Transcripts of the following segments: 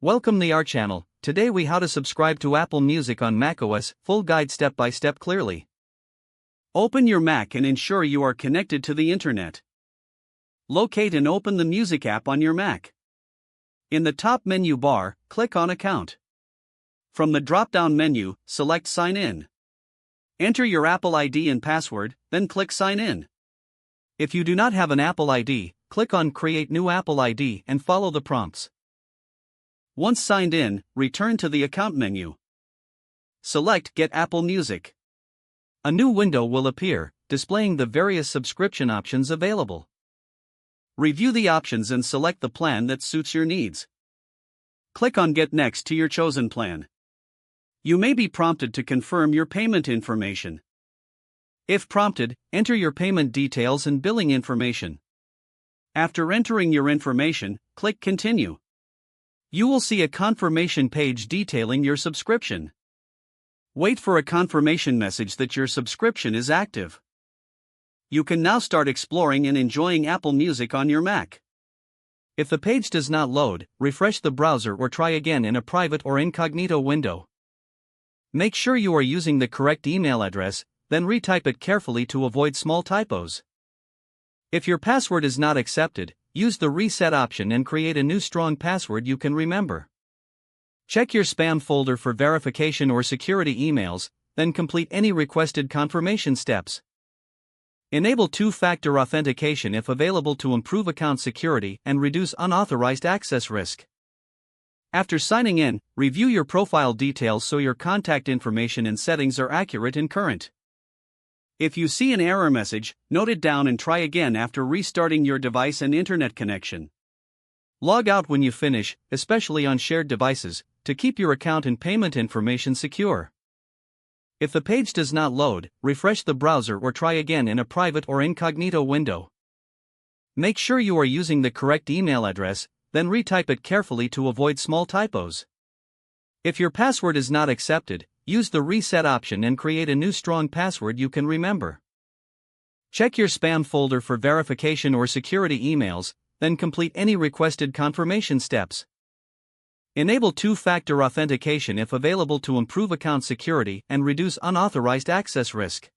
Welcome to our channel. Today we how to subscribe to Apple Music on macOS, full guide step by step clearly. Open your Mac and ensure you are connected to the internet. Locate and open the Music app on your Mac. In the top menu bar, click on Account. From the drop-down menu, select Sign In. Enter your Apple ID and password, then click Sign In. If you do not have an Apple ID, click on Create New Apple ID and follow the prompts. Once signed in, return to the Account menu. Select Get Apple Music. A new window will appear, displaying the various subscription options available. Review the options and select the plan that suits your needs. Click on Get Next to your chosen plan. You may be prompted to confirm your payment information. If prompted, enter your payment details and billing information. After entering your information, click Continue. You will see a confirmation page detailing your subscription. Wait for a confirmation message that your subscription is active. You can now start exploring and enjoying Apple Music on your Mac. If the page does not load, refresh the browser or try again in a private or incognito window. Make sure you are using the correct email address, then retype it carefully to avoid small typos. If your password is not accepted, use the reset option and create a new strong password you can remember. Check your spam folder for verification or security emails, then complete any requested confirmation steps. Enable two-factor authentication if available to improve account security and reduce unauthorized access risk. After signing in, review your profile details so your contact information and settings are accurate and current. If you see an error message, note it down and try again after restarting your device and internet connection. Log out when you finish, especially on shared devices, to keep your account and payment information secure. If the page does not load, refresh the browser or try again in a private or incognito window. Make sure you are using the correct email address, then retype it carefully to avoid small typos. If your password is not accepted, use the reset option and create a new strong password you can remember. Check your spam folder for verification or security emails, then complete any requested confirmation steps. Enable two-factor authentication if available to improve account security and reduce unauthorized access risk.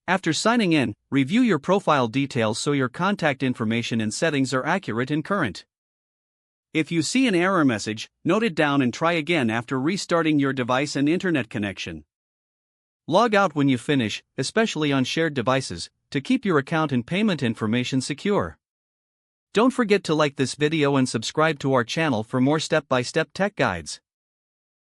After signing in, review your profile details so your contact information and settings are accurate and current. If you see an error message, note it down and try again after restarting your device and internet connection. Log out when you finish, especially on shared devices, to keep your account and payment information secure. Don't forget to like this video and subscribe to our channel for more step-by-step tech guides.